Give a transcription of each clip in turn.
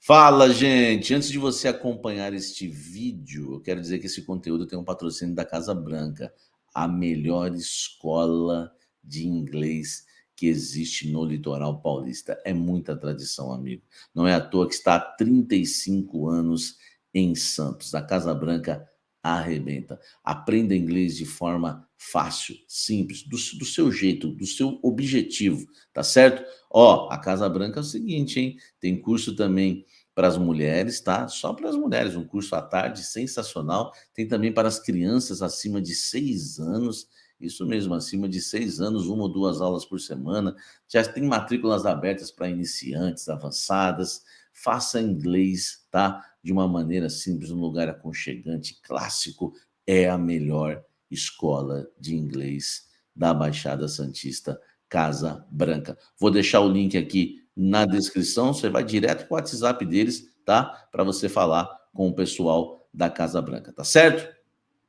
Fala, gente! Antes de você acompanhar este vídeo, eu quero dizer que esse conteúdo tem um patrocínio da Casa Branca, a melhor escola de inglês que existe no litoral paulista. É muita tradição, amigo. Não é à toa que está há 35 anos em Santos. A Casa Branca arrebenta. Aprenda inglês de forma fácil, simples, do seu jeito, do seu objetivo, tá certo? Ó, a Casa Branca é o seguinte, hein? Tem curso também para as mulheres, tá? Só para as mulheres, um curso à tarde sensacional. Tem também para as crianças acima de 6 anos, isso mesmo, acima de 6 anos, 1 ou 2 aulas por semana. Já tem matrículas abertas para iniciantes, avançadas. Faça inglês, tá? De uma maneira simples, num lugar aconchegante, clássico. É a melhor escola de inglês da Baixada Santista, Casa Branca. Vou deixar o link aqui na descrição, você vai direto para o WhatsApp deles, tá? Para você falar com o pessoal da Casa Branca, tá certo?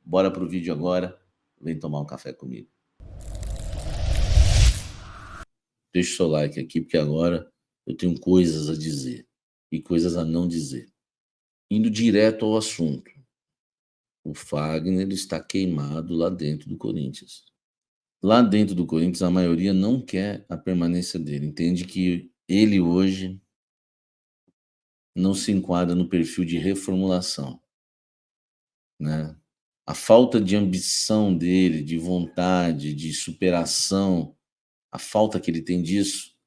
Bora pro vídeo agora, vem tomar um café comigo. Deixa o seu like aqui, porque agora eu tenho coisas a dizer e coisas a não dizer. Indo direto ao assunto, o Fagner está queimado lá dentro do Corinthians. Lá dentro do Corinthians, a maioria não quer a permanência dele, entende que ele hoje não se enquadra no perfil de reformulação, né? A falta de ambição dele, de vontade, de superação, a falta que ele tem disso,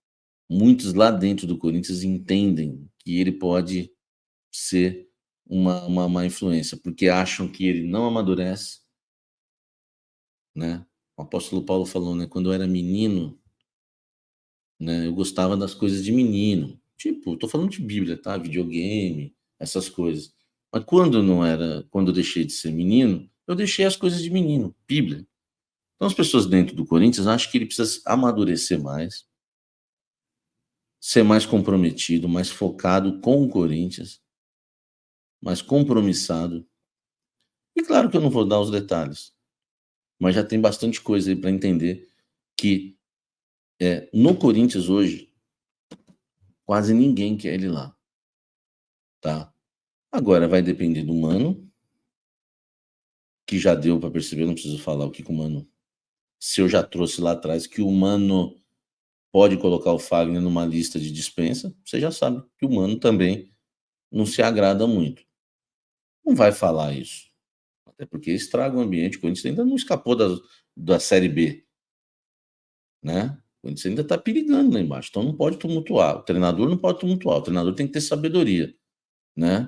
muitos lá dentro do Corinthians entendem que ele pode ser uma má influência, porque acham que ele não amadurece, né? O apóstolo Paulo falou, né? Quando eu era menino, né? Eu gostava das coisas de menino. Tipo, tô falando de Bíblia, tá? Videogame, essas coisas. Mas quando eu deixei de ser menino, eu deixei as coisas de menino, Bíblia. Então as pessoas dentro do Corinthians acham que ele precisa amadurecer mais, ser mais comprometido, mais focado com o Corinthians, mais compromissado. E claro que eu não vou dar os detalhes, mas já tem bastante coisa aí para entender que no Corinthians hoje quase ninguém quer ele lá, tá? Agora vai depender do Mano, que já deu para perceber, não preciso falar o que o Mano. Se eu já trouxe lá atrás que o Mano pode colocar o Fagner numa lista de dispensa, você já sabe que o Mano também não se agrada muito. Não vai falar isso, até porque estraga o ambiente. O Corinthians ainda não escapou da Série B, né? O Corinthians ainda está perigando lá embaixo, então não pode tumultuar. O treinador não pode tumultuar, o treinador tem que ter sabedoria, né?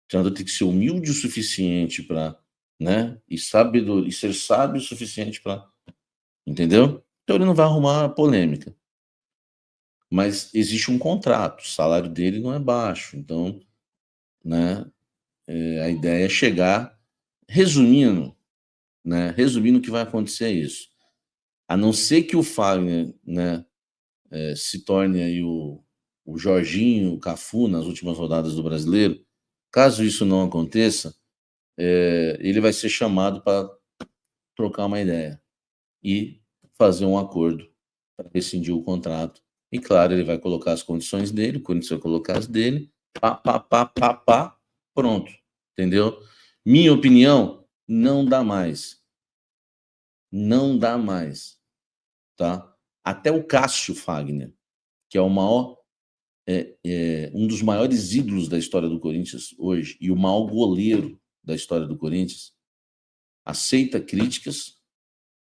O treinador tem que ser humilde o suficiente para, né? E ser sábio o suficiente para, entendeu? Então ele não vai arrumar polêmica. Mas existe um contrato, o salário dele não é baixo, então, né? A ideia é chegar, resumindo, né? Resumindo, o que vai acontecer é isso. A não ser que o Fagner, né, se torne aí o Jorginho, o Cafu nas últimas rodadas do Brasileiro, caso isso não aconteça, ele vai ser chamado para trocar uma ideia e fazer um acordo para rescindir o contrato. E claro, ele vai colocar as condições dele, o Corinthians vai colocar as dele, pá, pá, pá, pá, pá, pronto, entendeu? Minha opinião, não dá mais. Não dá mais, tá? Até o Cássio Fagner, que é o maior, um dos maiores ídolos da história do Corinthians hoje e o maior goleiro da história do Corinthians, aceita críticas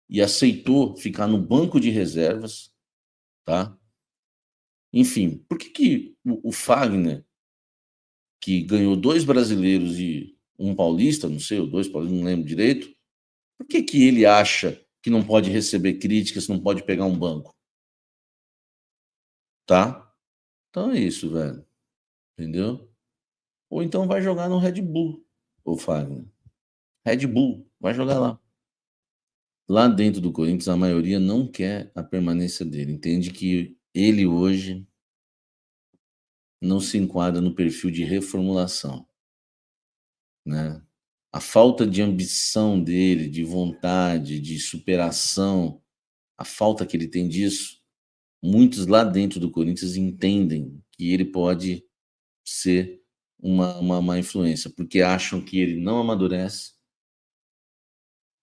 e aceitou ficar no banco de reservas, tá? Enfim, por que o Fagner, que ganhou 2 brasileiros e um paulista, não sei, ou 2 paulistas, não lembro direito, por que ele acha que não pode receber críticas, não pode pegar um banco, tá? Então é isso, velho, entendeu? Ou então vai jogar no Red Bull, o Fagner. Red Bull, vai jogar lá. Lá dentro do Corinthians, a maioria não quer a permanência dele, entende que ele hoje não se enquadra no perfil de reformulação, né? A falta de ambição dele, de vontade, de superação, a falta que ele tem disso, muitos lá dentro do Corinthians entendem que ele pode ser uma má influência, porque acham que ele não amadurece,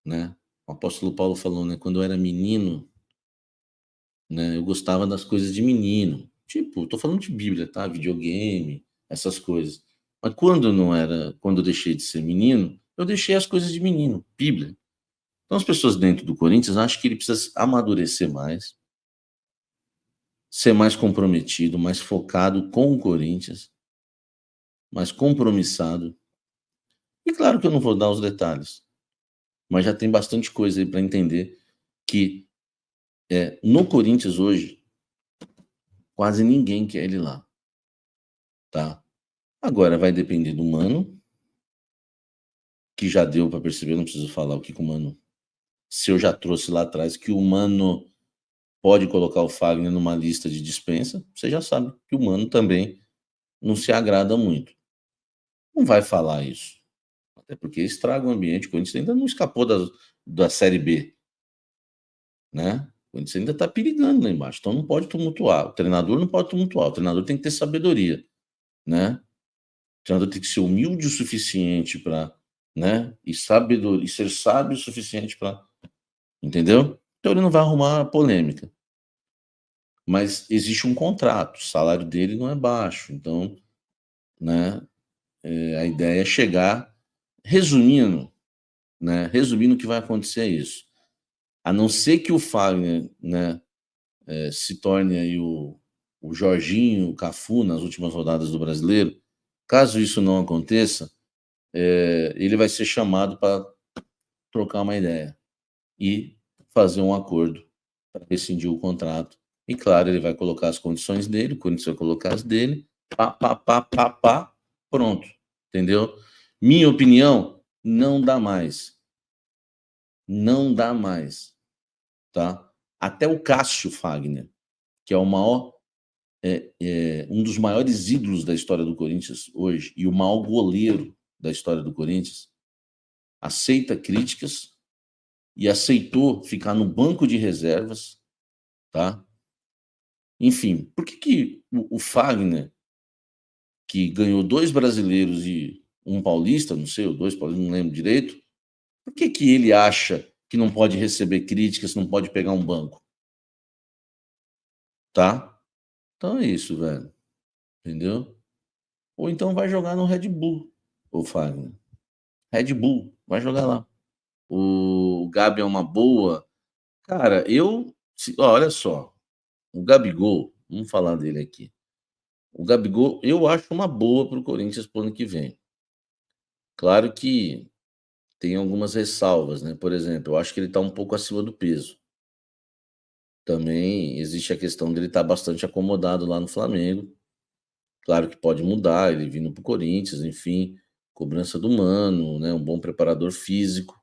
né. O apóstolo Paulo falou, né: "Quando eu era menino, né, eu gostava das coisas de menino". Tipo, tô falando de Bíblia, tá, videogame, essas coisas. Mas quando eu deixei de ser menino, eu deixei as coisas de menino, Bíblia. Então as pessoas dentro do Corinthians acham que ele precisa amadurecer mais, ser mais comprometido, mais focado com o Corinthians, mais compromissado. E claro que eu não vou dar os detalhes, mas já tem bastante coisa aí para entender que, no Corinthians hoje, quase ninguém quer ele lá, tá. Agora vai depender do Mano, que já deu para perceber, não preciso falar o que que o Mano, se eu já trouxe lá atrás que o Mano pode colocar o Fagner numa lista de dispensa, você já sabe que o Mano também não se agrada muito. Não vai falar isso, até porque estraga o ambiente, o Corinthians ainda não escapou da série B, né. O Corinthians ainda está perigando lá embaixo, então não pode tumultuar, o treinador não pode tumultuar, o treinador tem que ter sabedoria, né. O treinador tem que ser humilde o suficiente para, né, e ser sábio o suficiente para, entendeu? Então ele não vai arrumar polêmica, mas existe um contrato, o salário dele não é baixo, então, né, a ideia é chegar, resumindo, né, resumindo o que vai acontecer é isso, a não ser que o Fagner, né, se torne aí o Jorginho, o Cafu nas últimas rodadas do Brasileiro, caso isso não aconteça, ele vai ser chamado para trocar uma ideia e fazer um acordo para rescindir o contrato. E claro, ele vai colocar as condições dele, o Corinthians vai colocar as dele, pá, pá, pá, pá, pá, pronto, entendeu? Minha opinião, não dá mais, não dá mais, tá? Até o Cássio Fagner, que é o maior, um dos maiores ídolos da história do Corinthians hoje e o maior goleiro da história do Corinthians, aceita críticas e aceitou ficar no banco de reservas, tá? Enfim, por que que o Fagner, que ganhou 2 brasileiros e um paulista, não sei, ou 2 paulistas, não lembro direito, por que que ele acha que não pode receber críticas, não pode pegar um banco, tá? Então é isso, velho, entendeu? Ou então vai jogar no Red Bull, o Fagner. Red Bull, vai jogar lá. O Gabi é uma boa. Cara, olha só, o Gabigol, vamos falar dele aqui. O Gabigol, eu acho uma boa para o Corinthians para o ano que vem. Claro que tem algumas ressalvas, né? Por exemplo, eu acho que ele está um pouco acima do peso. Também existe a questão dele estar bastante acomodado lá no Flamengo. Claro que pode mudar, ele vindo para o Corinthians, enfim, cobrança do Mano, né? Um bom preparador físico.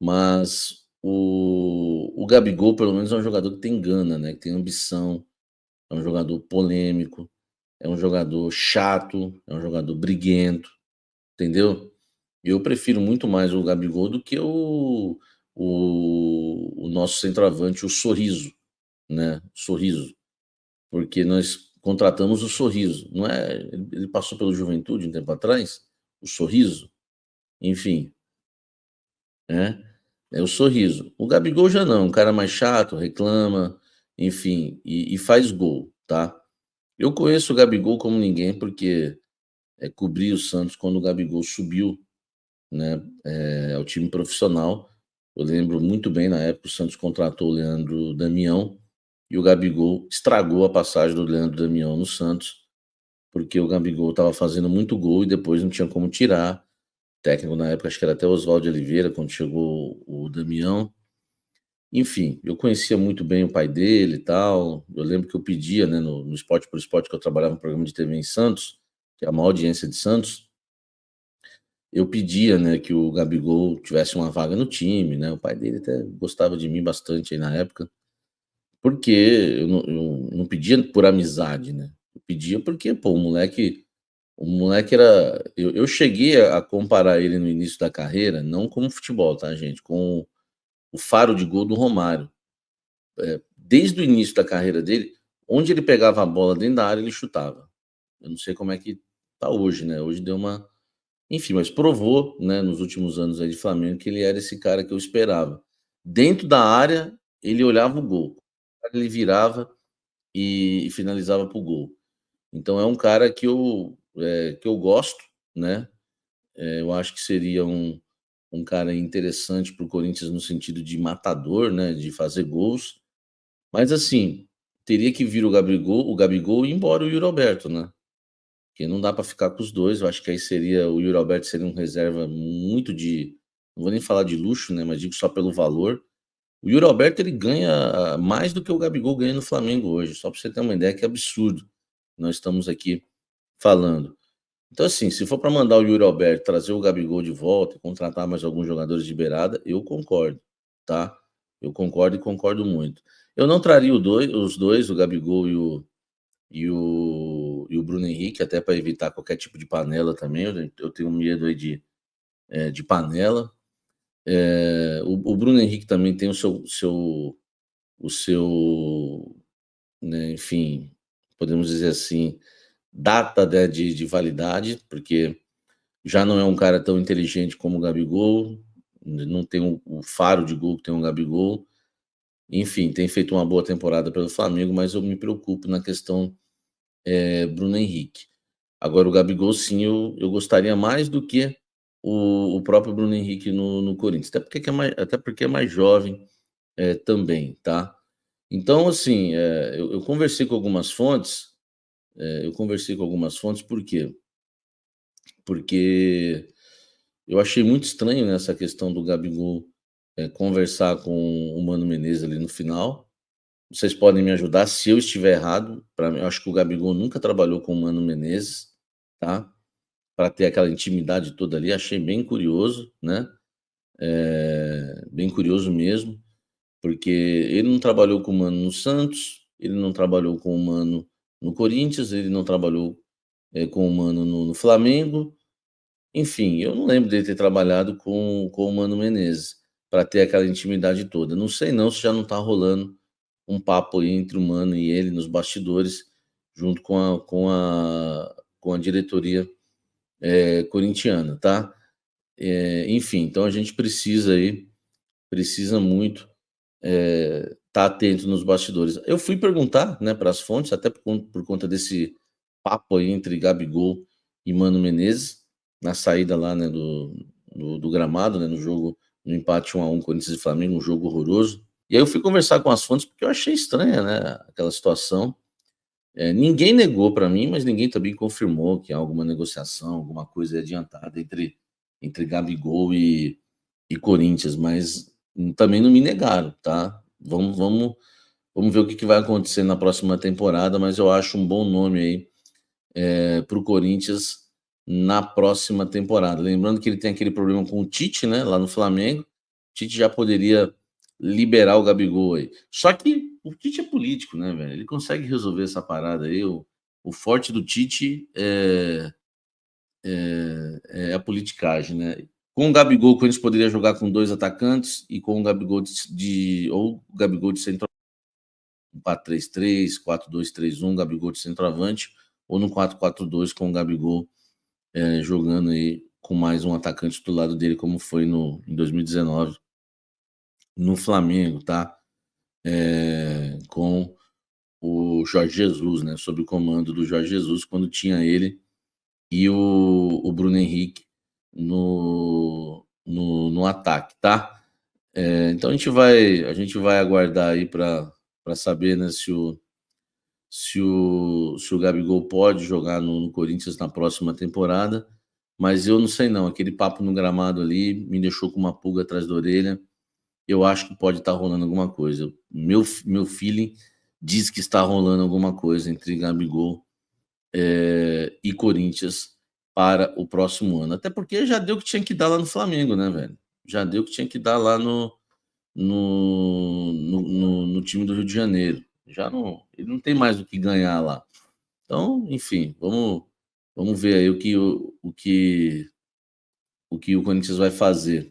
Mas o Gabigol, pelo menos, é um jogador que tem gana, né? Que tem ambição, é um jogador polêmico, é um jogador chato, é um jogador briguento, entendeu? Eu prefiro muito mais o Gabigol do que o nosso centroavante, o Sorriso, né? Sorriso, porque nós contratamos o Sorriso, não é? Ele passou pelo Juventude um tempo atrás, o Sorriso, enfim, né? É o Sorriso. O Gabigol já não, um cara mais chato, reclama, enfim, e faz gol, tá? Eu conheço o Gabigol como ninguém, porque cobri o Santos quando o Gabigol subiu, né, ao time profissional. Eu lembro muito bem, na época o Santos contratou o Leandro Damião e o Gabigol estragou a passagem do Leandro Damião no Santos, porque o Gabigol estava fazendo muito gol e depois não tinha como tirar. O técnico na época, acho que era até Oswaldo de Oliveira, quando chegou o Damião. Enfim, eu conhecia muito bem o pai dele e tal. Eu lembro que eu pedia, né, no Esporte por Esporte, que eu trabalhava no programa de TV em Santos, que é a maior audiência de Santos, eu pedia, né, que o Gabigol tivesse uma vaga no time, né? O pai dele até gostava de mim bastante aí na época, porque eu não pedia por amizade, né? Eu pedia porque, pô, o moleque era. Eu cheguei a comparar ele no início da carreira, não com o futebol, tá, gente? Com o faro de gol do Romário. Desde o início da carreira dele, onde ele pegava a bola dentro da área, ele chutava. Eu não sei como é que tá hoje, né? Hoje deu uma, enfim, mas provou, né, nos últimos anos aí de Flamengo que ele era esse cara que eu esperava. Dentro da área, ele olhava o gol, ele virava e finalizava para o gol. Então é um cara que eu gosto, né, eu acho que seria um cara interessante para o Corinthians no sentido de matador, né, de fazer gols, mas assim, teria que vir o Gabigol e ir embora o Yuri Alberto, né, porque não dá para ficar com os 2. Eu acho que aí seria o Yuri Alberto seria um reserva muito de, não vou nem falar de luxo, né, mas digo só pelo valor. O Yuri Alberto ele ganha mais do que o Gabigol ganha no Flamengo hoje, só para você ter uma ideia, que absurdo nós estamos aqui falando. Então, assim, se for para mandar o Yuri Alberto, trazer o Gabigol de volta e contratar mais alguns jogadores de beirada, eu concordo, tá? Eu concordo e concordo muito. Eu não traria os dois, o Gabigol e o Bruno Henrique, até para evitar qualquer tipo de panela também. Eu tenho medo aí de panela. O Bruno Henrique também tem o seu, né, enfim, podemos dizer assim, data, né, de validade, porque já não é um cara tão inteligente como o Gabigol, não tem o faro de gol que tem o Gabigol. Enfim, tem feito uma boa temporada pelo Flamengo, mas eu me preocupo na questão, Bruno Henrique. Agora o Gabigol sim, eu gostaria mais do que o próprio Bruno Henrique no Corinthians, até porque é mais jovem, também, tá. Então assim, eu conversei com algumas fontes, por quê? Porque eu achei muito estranho nessa questão do Gabigol, conversar com o Mano Menezes ali no final. Vocês podem me ajudar se eu estiver errado. Para mim, eu acho que o Gabigol nunca trabalhou com o Mano Menezes, tá? Para ter aquela intimidade toda ali, achei bem curioso, né? Bem curioso mesmo, porque ele não trabalhou com o Mano no Santos, ele não trabalhou com o Mano no Corinthians, ele não trabalhou, com o Mano no Flamengo. Enfim, eu não lembro dele ter trabalhado com o Mano Menezes, para ter aquela intimidade toda. Não sei não se já não tá rolando um papo aí entre o Mano e ele nos bastidores, junto com a diretoria, corintiana, tá. Enfim, então a gente precisa muito, estar atento nos bastidores. Eu fui perguntar, né, para as fontes, até por conta desse papo aí entre Gabigol e Mano Menezes, na saída lá, né, do gramado, né, no empate 1-1 Corinthians e Flamengo, um jogo horroroso. E aí eu fui conversar com as fontes, porque eu achei estranha, né, aquela situação. Ninguém negou para mim, mas ninguém também confirmou que há alguma negociação, alguma coisa adiantada entre Gabigol e Corinthians, mas também não me negaram, tá. Vamos ver o que vai acontecer na próxima temporada, mas eu acho um bom nome aí, para o Corinthians na próxima temporada. Lembrando que ele tem aquele problema com o Tite, né, lá no Flamengo. O Tite já poderia liberar o Gabigol aí. Só que o Tite é político, né, velho? Ele consegue resolver essa parada aí. O forte do Tite é a politicagem, né? Com o Gabigol, o Corinthians poderia jogar com dois atacantes e com o Gabigol ou o Gabigol de centroavante, um 4-3-3, 4-2-3-1, Gabigol de centroavante, ou no 4-4-2 com o Gabigol, jogando aí com mais um atacante do lado dele, como foi em 2019 no Flamengo, tá? Com o Jorge Jesus, né? Sob o comando do Jorge Jesus, quando tinha ele e o Bruno Henrique no ataque, tá? Então a gente vai aguardar aí para saber, né, se o Gabigol pode jogar no Corinthians na próxima temporada, mas eu não sei não, aquele papo no gramado ali me deixou com uma pulga atrás da orelha. Eu acho que pode estar rolando alguma coisa. Meu feeling diz que está rolando alguma coisa entre Gabigol, e Corinthians para o próximo ano. Até porque já deu o que tinha que dar lá no Flamengo, né, velho? Já deu o que tinha que dar lá no time do Rio de Janeiro. Já não, ele não tem mais o que ganhar lá. Então, enfim, vamos ver aí o que o Corinthians vai fazer.